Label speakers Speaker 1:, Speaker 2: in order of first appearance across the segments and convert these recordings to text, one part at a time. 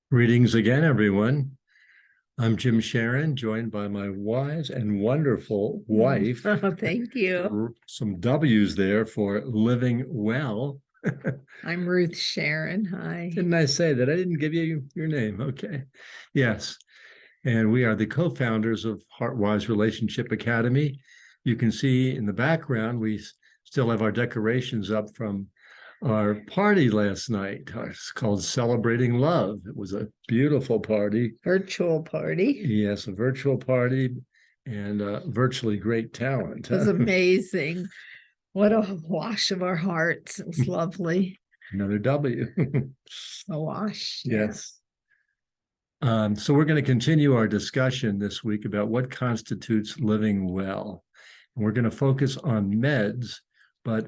Speaker 1: Greetings again, everyone. I'm Jim Sharon, joined by my wise and wonderful wife.
Speaker 2: Oh, thank you.
Speaker 1: Some W's there for living well.
Speaker 2: I'm Ruth Sharon. Hi.
Speaker 1: Didn't I say that? I didn't give you your name. Okay. Yes. And we are the co-founders of Heartwise Relationship Academy. You can see in the background, we still have our decorations up from our party last night. It's called Celebrating Love. It was a beautiful party.
Speaker 2: Virtual party.
Speaker 1: Yes, a virtual party and virtually great talent.
Speaker 2: It was amazing. What a wash of our hearts. It was lovely.
Speaker 1: Another W.
Speaker 2: A wash.
Speaker 1: Yes. So we're going to continue our discussion this week about what constitutes living well. And we're going to focus on meds, but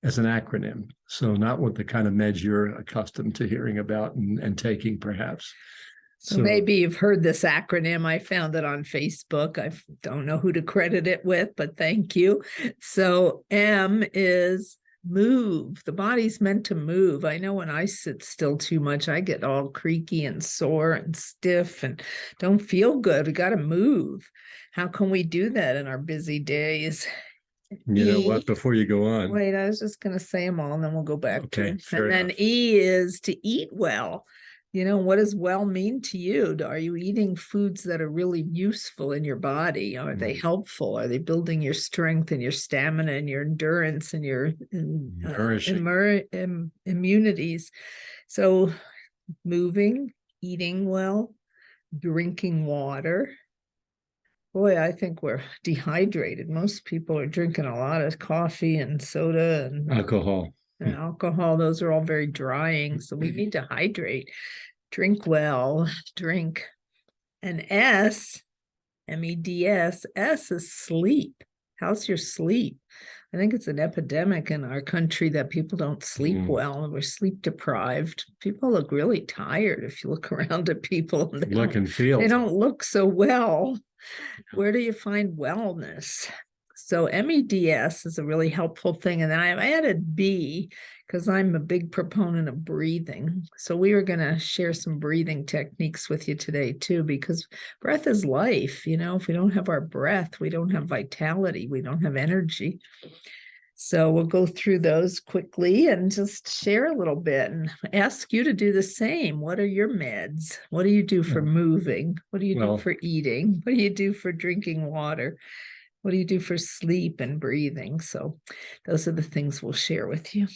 Speaker 1: as an acronym. So not what the kind of meds you're accustomed to hearing about and taking, perhaps.
Speaker 2: So maybe you've heard this acronym. I found it on Facebook. I don't know who to credit it with, but thank you. So M is move. The body's meant to move. I know when I sit still too much, I get all creaky and sore and stiff and don't feel good. We got to move. How can we do that in our busy days?
Speaker 1: You know what, before you go on.
Speaker 2: Wait, I was just going to say them all and then we'll go back to them. And then
Speaker 1: enough.
Speaker 2: E is to eat well. You know, what does well mean to you? Are you eating foods that are really useful in your body? Are they helpful? Are they building your strength and your stamina and your endurance and your immunities? So moving, eating well, drinking water. Boy, I think we're dehydrated. Most people are drinking a lot of coffee and soda and
Speaker 1: alcohol.
Speaker 2: And alcohol, those are all very drying. So we need to hydrate, drink well, drink. And S, MEDS, S is sleep. How's your sleep? I think it's an epidemic in our country that people don't sleep well and we're sleep deprived. People look really tired if you look around at people.
Speaker 1: Look and feel.
Speaker 2: They don't look so well. Where do you find wellness? So MEDS is a really helpful thing. And then I added B because I'm a big proponent of breathing. So we are going to share some breathing techniques with you today too, because breath is life. You know, if we don't have our breath, we don't have vitality, we don't have energy. So we'll go through those quickly and just share a little bit and ask you to do the same. What are your meds? What do you do for moving? What do you do for eating? What do you do for drinking water? What do you do for sleep and breathing? So those are the things we'll share with you.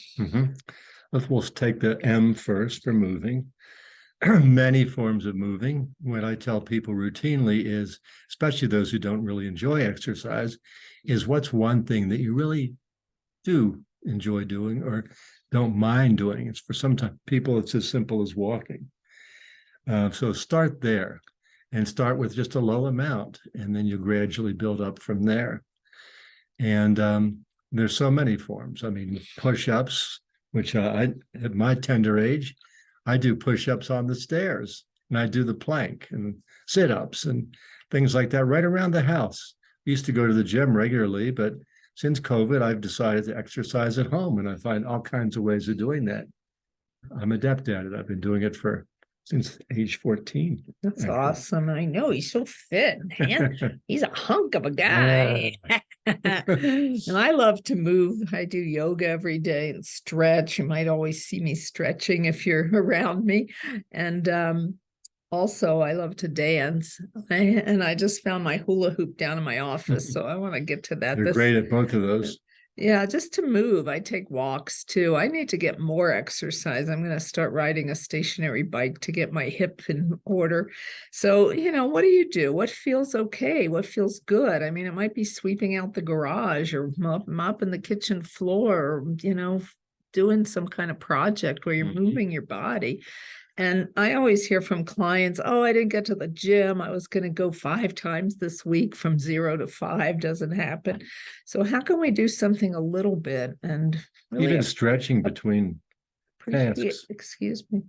Speaker 1: We'll take the M first for moving. Many forms of moving. What I tell people routinely is, especially those who don't really enjoy exercise, is what's one thing that you really do enjoy doing or don't mind doing. It's for some people, it's as simple as walking. So start there and start with just a low amount, and then you gradually build up from there. And there's so many forms. I mean, push-ups, which I, at my tender age, I do push-ups on the stairs, and I do the plank and sit-ups and things like that right around the house. I used to go to the gym regularly, but since COVID, I've decided to exercise at home, and I find all kinds of ways of doing that. I'm adept at it. I've been doing it since age 14.
Speaker 2: That's awesome. I know he's so fit. He's a hunk of a guy. And I love to move. I do yoga every day and stretch. You might always see me stretching if you're around me. And also, I love to dance. And I just found my hula hoop down in my office. So I want to get to that.
Speaker 1: You're great at both of those.
Speaker 2: Yeah, just to move. I take walks too. I need to get more exercise. I'm going to start riding a stationary bike to get my hip in order. So, you know, what do you do? What feels okay? What feels good? I mean, it might be sweeping out the garage or mopping the kitchen floor, or, you know, doing some kind of project where you're moving your body. And I always hear from clients, oh, I didn't get to the gym. I was going to go 5 times this week from 0 to 5. Doesn't happen. So how can we do something a little bit and really
Speaker 1: even stretching between tasks?
Speaker 2: Excuse me.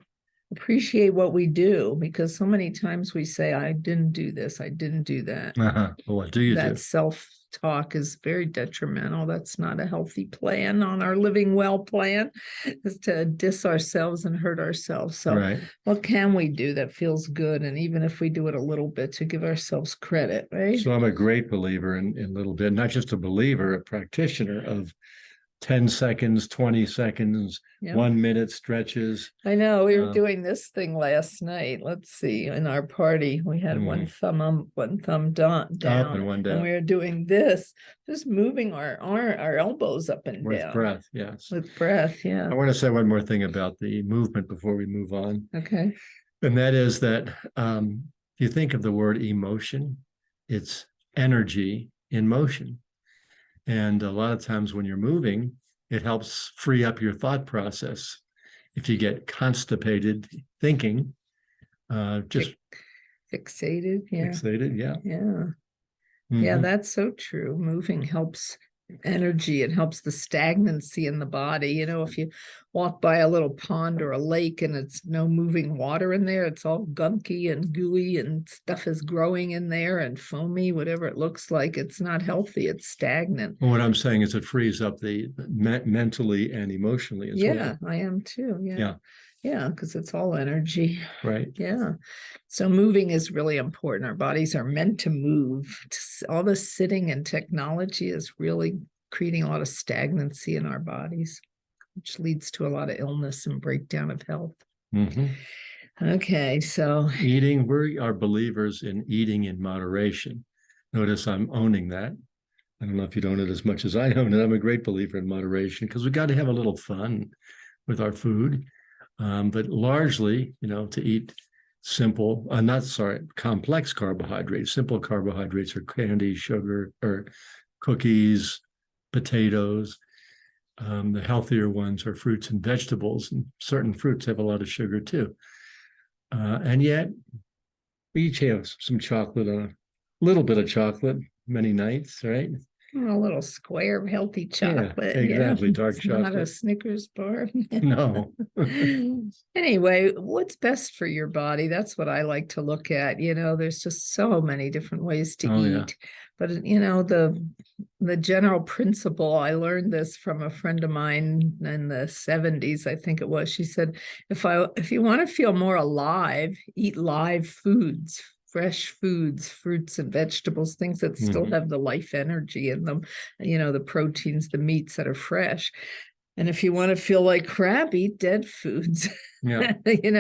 Speaker 2: Appreciate what we do, because so many times we say, I didn't do this. I didn't do that.
Speaker 1: Well, what do you do?
Speaker 2: That's self talk is very detrimental. That's not a healthy plan on our living well plan, is to diss ourselves and hurt ourselves. So
Speaker 1: Right.
Speaker 2: what can we do that feels good? And even if we do it a little bit, to give ourselves credit, right?
Speaker 1: So I'm a great believer in little bit, not just a believer, a practitioner of 10 seconds, 20 seconds,
Speaker 2: Yeah.
Speaker 1: 1 minute stretches.
Speaker 2: I know we were
Speaker 1: Um,
Speaker 2: doing this thing last night. Let's see, in our party, we had one thumb up, one thumb down,
Speaker 1: Up and one
Speaker 2: and
Speaker 1: down
Speaker 2: we were doing this, just moving our elbows up and
Speaker 1: with
Speaker 2: down
Speaker 1: breath. Yes.
Speaker 2: with breath. Yeah.
Speaker 1: I want to say one more thing about the movement before we move on.
Speaker 2: Okay.
Speaker 1: And that is that you think of the word emotion, it's energy in motion. And a lot of times when you're moving, it helps free up your thought process. If you get constipated thinking, just
Speaker 2: Fixated. Yeah.
Speaker 1: fixated. Yeah.
Speaker 2: Yeah. Yeah,
Speaker 1: Mhm.
Speaker 2: that's so true. Moving helps energy. It helps the stagnancy in the body. You know, if you walk by a little pond or a lake and it's no moving water in there, it's all gunky and gooey and stuff is growing in there and foamy, whatever it looks like. It's not healthy. It's stagnant.
Speaker 1: Well, what I'm saying is it frees up the mentally and emotionally as
Speaker 2: Yeah,
Speaker 1: well.
Speaker 2: I am too. Yeah.
Speaker 1: Yeah.
Speaker 2: Yeah, because it's all energy.
Speaker 1: Right.
Speaker 2: Yeah. So moving is really important. Our bodies are meant to move. All the sitting and technology is really creating a lot of stagnancy in our bodies, which leads to a lot of illness and breakdown of health.
Speaker 1: Mhm.
Speaker 2: Okay, so
Speaker 1: Eating, we are believers in eating in moderation. Notice I'm owning that. I don't know if you own it as much as I own it. I'm a great believer in moderation because we got to have a little fun with our food. But largely, to eat simple, complex carbohydrates. Simple carbohydrates are candy, sugar, or cookies, potatoes. The healthier ones are fruits and vegetables, and certain fruits have a lot of sugar too. And yet, we each have some chocolate on a little bit of chocolate many nights, right?
Speaker 2: a little square of healthy chocolate.
Speaker 1: Exactly. Dark
Speaker 2: It's not a
Speaker 1: chocolate.
Speaker 2: Snickers bar.
Speaker 1: No.
Speaker 2: Anyway, what's best for your body? That's what I like to look at. There's just so many different ways to
Speaker 1: Oh, yeah.
Speaker 2: eat. But the general principle, I learned this from a friend of mine in the 70s, I think it was. She said, if you want to feel more alive, eat live foods, fresh foods, fruits and vegetables, things that still
Speaker 1: Mhm.
Speaker 2: have the life energy in them, the proteins, the meats that are fresh. And if you want to feel like crap, eat dead foods.
Speaker 1: Yeah.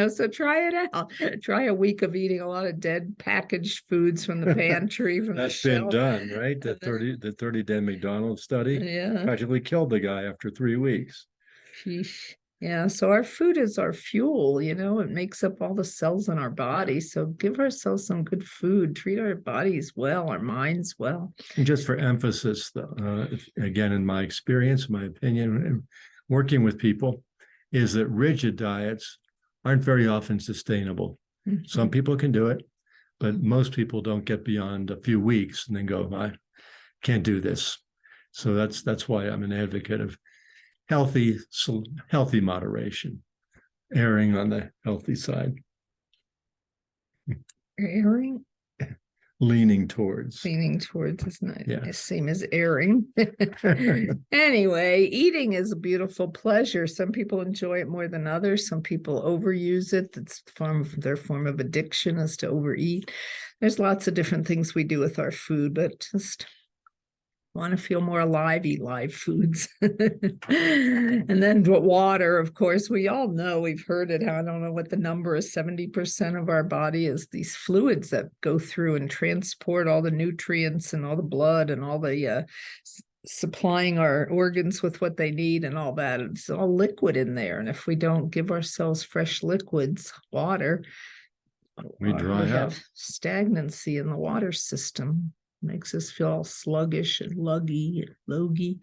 Speaker 2: So try it out. Try a week of eating a lot of dead packaged foods from the pantry, from the
Speaker 1: That's been
Speaker 2: shelf.
Speaker 1: done, right? The
Speaker 2: And then-
Speaker 1: 30-day McDonald's study
Speaker 2: Yeah.
Speaker 1: practically killed the guy after 3 weeks.
Speaker 2: Sheesh. Yeah, so our food is our fuel, it makes up all the cells in our body. So give ourselves some good food, treat our bodies well, our minds well.
Speaker 1: And just for emphasis, again, in my experience, my opinion, and working with people, is that rigid diets aren't very often sustainable.
Speaker 2: Mhm.
Speaker 1: Some people can do it, but most people don't get beyond a few weeks and then go, I can't do this. So that's why I'm an advocate of healthy moderation, erring on the healthy side,
Speaker 2: Airing,
Speaker 1: leaning towards.
Speaker 2: is not
Speaker 1: Yeah.
Speaker 2: the same as airing. Anyway, eating is a beautiful pleasure. Some people enjoy it more than others. Some people overuse it. That's their form of addiction, is to overeat. There's lots of different things we do with our food, but just want to feel more alive, eat live foods. And then water, of course, we all know, we've heard it. I don't know what the number is. 70% of our body is these fluids that go through and transport all the nutrients and all the blood and all the supplying our organs with what they need and all that. It's all liquid in there. And if we don't give ourselves fresh liquids, water,
Speaker 1: We dry up.
Speaker 2: have stagnancy in the water system. Makes us feel all sluggish and logy.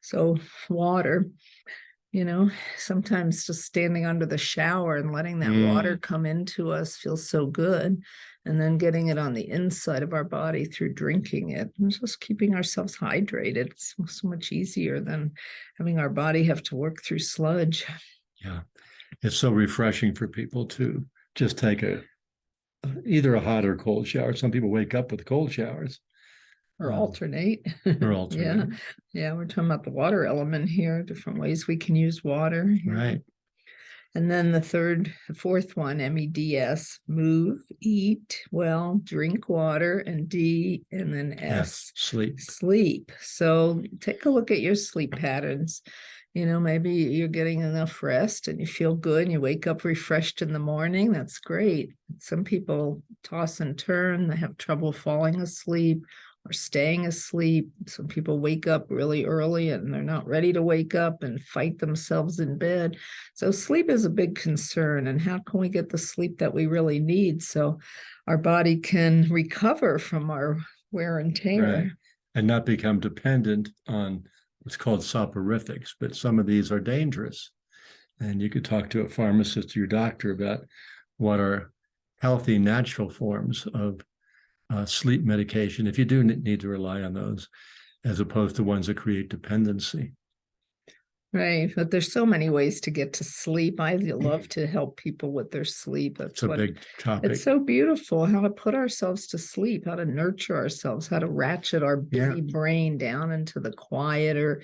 Speaker 2: So water, sometimes just standing under the shower and letting that water come into us feels so good. And then getting it on the inside of our body through drinking it and just keeping ourselves hydrated. It's so much easier than having our body have to work through sludge.
Speaker 1: Yeah. It's so refreshing for people to just take either a hot or cold shower. Some people wake up with cold showers.
Speaker 2: or alternate.
Speaker 1: or
Speaker 2: Yeah,
Speaker 1: alternate.
Speaker 2: yeah, we're talking about the water element here, different ways we can use water. Yeah.
Speaker 1: Right.
Speaker 2: And then the fourth one, MEDS, move, eat well, drink water, and D, and then S,
Speaker 1: Sleep.
Speaker 2: sleep. So take a look at your sleep patterns. Maybe you're getting enough rest and you feel good and you wake up refreshed in the morning. That's great. Some people toss and turn, they have trouble falling asleep or staying asleep. Some people wake up really early and they're not ready to wake up and fight themselves in bed. So sleep is a big concern. And how can we get the sleep that we really need so our body can recover from our wear and tear?
Speaker 1: Right. And not become dependent on what's called soporifics, but some of these are dangerous. And you could talk to a pharmacist or your doctor about what are healthy, natural forms of sleep medication, if you do need to rely on those, as opposed to ones that create dependency.
Speaker 2: Right. But there's so many ways to get to sleep. I love to help people with their sleep.
Speaker 1: It's a big topic.
Speaker 2: It's so beautiful how to put ourselves to sleep, how to nurture ourselves, how to ratchet our busy brain down into the quieter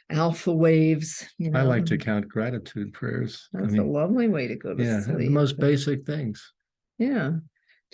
Speaker 2: alpha waves.
Speaker 1: I like to count gratitude prayers.
Speaker 2: That's a lovely way to go to sleep.
Speaker 1: The most basic things.
Speaker 2: Yeah.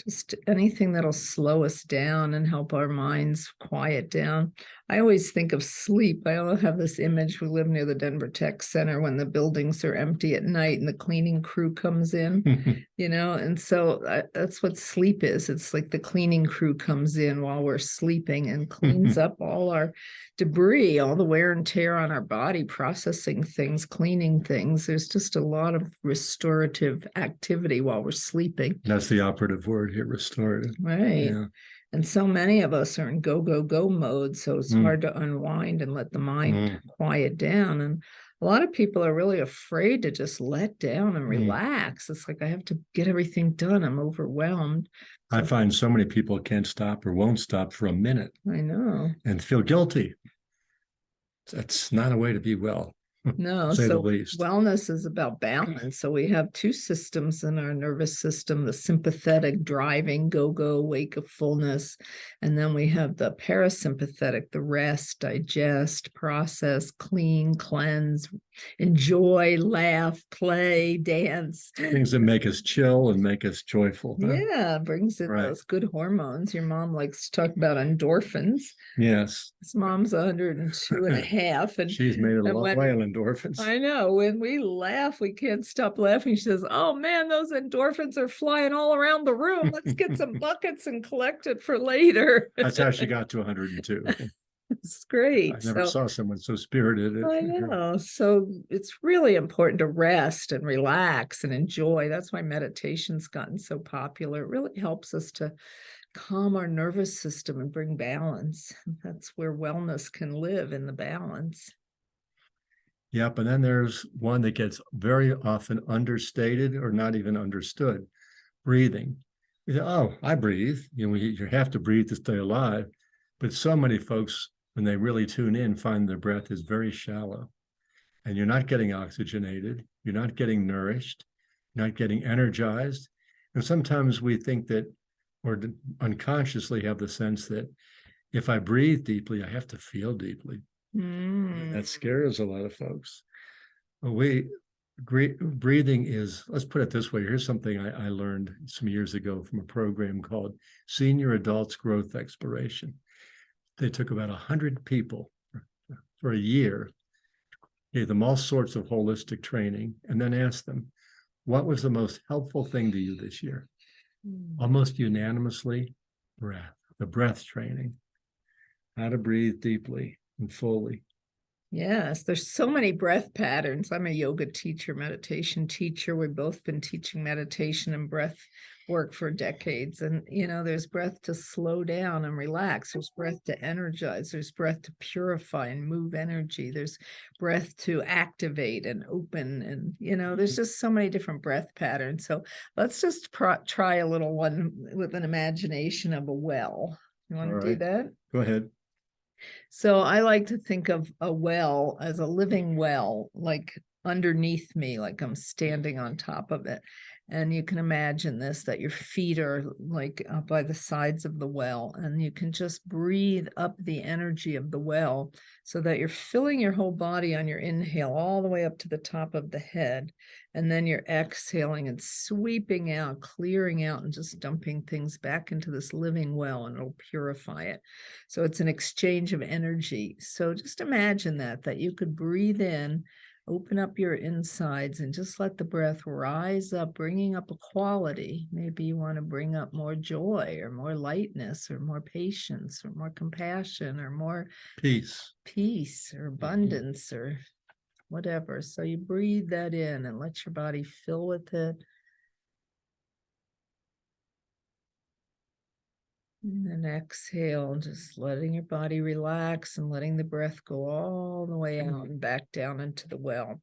Speaker 2: Just anything that'll slow us down and help our minds quiet down. I always think of sleep. I have this image. We live near the Denver Tech Center when the buildings are empty at night and the cleaning crew comes in, and so that's what sleep is. It's like the cleaning crew comes in while we're sleeping and cleans up all our debris, all the wear and tear on our body, processing things, cleaning things. There's just a lot of restorative activity while we're sleeping.
Speaker 1: That's the operative word here, restorative.
Speaker 2: Right. Yeah. And so many of us are in go, go, go mode. So it's hard to unwind and let the mind quiet down. And a lot of people are really afraid to just let down and relax. It's like, I have to get everything done. I'm overwhelmed.
Speaker 1: I find so many people can't stop or won't stop for a minute.
Speaker 2: I know.
Speaker 1: And feel guilty. That's not a way to be well.
Speaker 2: No, so wellness is about balance. So we have two systems in our nervous system, the sympathetic driving, go, wake of fullness. And then we have the parasympathetic, the rest, digest, process, clean, cleanse, enjoy, laugh, play, dance.
Speaker 1: Things that make us chill and make us joyful.
Speaker 2: Huh? Yeah, brings in those good hormones. Your mom likes to talk about endorphins.
Speaker 1: Yes.
Speaker 2: His mom's 102 and a half. And
Speaker 1: she's made a lot way on endorphins.
Speaker 2: I know. When we laugh, we can't stop laughing. She says, oh man, those endorphins are flying all around the room. Let's get some buckets and collect it for later.
Speaker 1: That's how she got to 102.
Speaker 2: It's great.
Speaker 1: I never saw someone so spirited.
Speaker 2: I know. So it's really important to rest and relax and enjoy. That's why meditation's gotten so popular. It really helps us to calm our nervous system and bring balance. That's where wellness can live, in the balance.
Speaker 1: Yep. And then there's one that gets very often understated or not even understood: breathing. You say, oh, I breathe. You have to breathe to stay alive. But so many folks, when they really tune in, find their breath is very shallow. And you're not getting oxygenated. You're not getting nourished. You're not getting energized. And sometimes we think that, or unconsciously have the sense that if I breathe deeply, I have to feel deeply. That scares a lot of folks. Breathing is, let's put it this way. Here's something I learned some years ago from a program called Senior Adults Growth Exploration. They took about 100 people for a year, gave them all sorts of holistic training, and then asked them, what was the most helpful thing to you this year? Almost unanimously, the breath training, how to breathe deeply and fully.
Speaker 2: Yes, there's so many breath patterns. I'm a yoga teacher, meditation teacher. We've both been teaching meditation and breath work for decades. And, there's breath to slow down and relax. There's breath to energize. There's breath to purify and move energy. There's breath to activate and open. And, there's just so many different breath patterns. So let's just try a little one with an imagination of a well. You want to do that?
Speaker 1: Go ahead.
Speaker 2: So I like to think of a well as a living well, like underneath me, like I'm standing on top of it. And you can imagine this, that your feet are like up by the sides of the well, and you can just breathe up the energy of the well so that you're filling your whole body on your inhale all the way up to the top of the head. And then you're exhaling and sweeping out, clearing out, and just dumping things back into this living well, and it'll purify it. So it's an exchange of energy. So just imagine that you could breathe in, open up your insides, and just let the breath rise up, bringing up a quality. Maybe you want to bring up more joy or more lightness or more patience or more compassion or more
Speaker 1: peace
Speaker 2: or abundance or whatever. So you breathe that in and let your body fill with it. And then exhale, just letting your body relax and letting the breath go all the way out and back down into the well.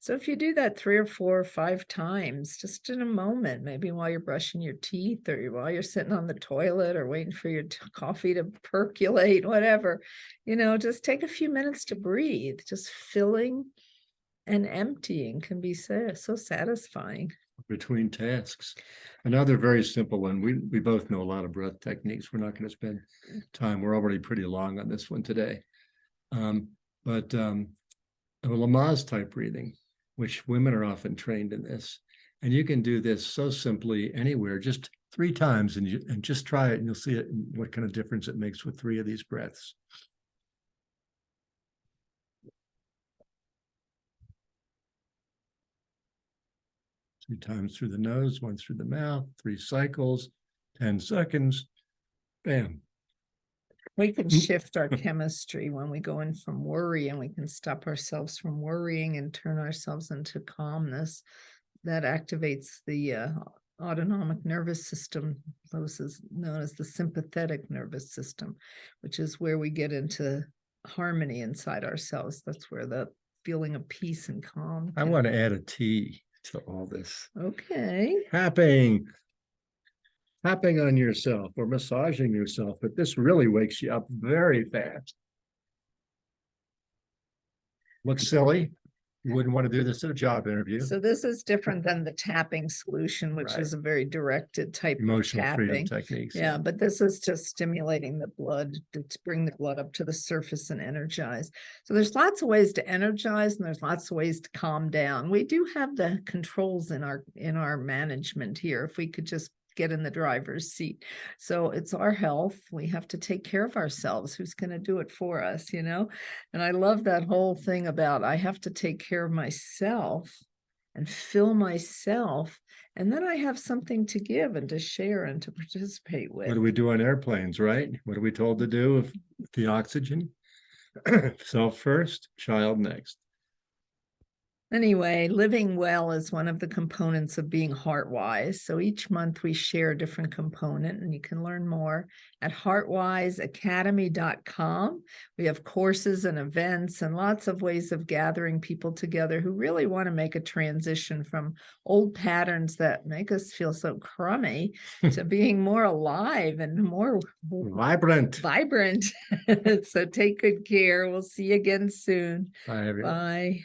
Speaker 2: So if you do that 3 or 4 or 5 times, just in a moment, maybe while you're brushing your teeth or while you're sitting on the toilet or waiting for your coffee to percolate, whatever, just take a few minutes to breathe. Just filling and emptying can be so satisfying.
Speaker 1: Between tasks. Another very simple one. We both know a lot of breath techniques. We're not going to spend time. We're already pretty long on this one today. But a Lamaze type breathing, which women are often trained in this. And you can do this so simply anywhere, just 3 times, and just try it, and you'll see what kind of difference it makes with 3 of these breaths. 3 times through the nose, 1 through the mouth, 3 cycles, 10 seconds. Bam.
Speaker 2: We can shift our chemistry when we go in from worry, and we can stop ourselves from worrying and turn ourselves into calmness. That activates the autonomic nervous system, those is known as the sympathetic nervous system, which is where we get into harmony inside ourselves. That's where the feeling of peace and calm.
Speaker 1: I want to add a T to all this.
Speaker 2: Okay.
Speaker 1: Tapping on yourself or massaging yourself, but this really wakes you up very fast. Looks silly. You wouldn't want to do this at a job interview.
Speaker 2: So this is different than the tapping solution, which is a very directed type
Speaker 1: Emotional
Speaker 2: of
Speaker 1: freedom
Speaker 2: tapping.
Speaker 1: techniques.
Speaker 2: Yeah, but this is just stimulating the blood to bring the blood up to the surface and energize. So there's lots of ways to energize, and there's lots of ways to calm down. We do have the controls in our management here. If we could just get in the driver's seat. So it's our health. We have to take care of ourselves. Who's going to do it for us, And I love that whole thing about I have to take care of myself and fill myself. And then I have something to give and to share and to participate with.
Speaker 1: What do we do on airplanes, right? What are we told to do with the oxygen? Self first, child next.
Speaker 2: Anyway, living well is one of the components of being HeartWise. So each month we share a different component, and you can learn more at heartwiseacademy.com. We have courses and events and lots of ways of gathering people together who really want to make a transition from old patterns that make us feel so crummy to being more alive and more
Speaker 1: vibrant.
Speaker 2: So take good care. We'll see you again soon.
Speaker 1: Bye, everyone.
Speaker 2: Bye.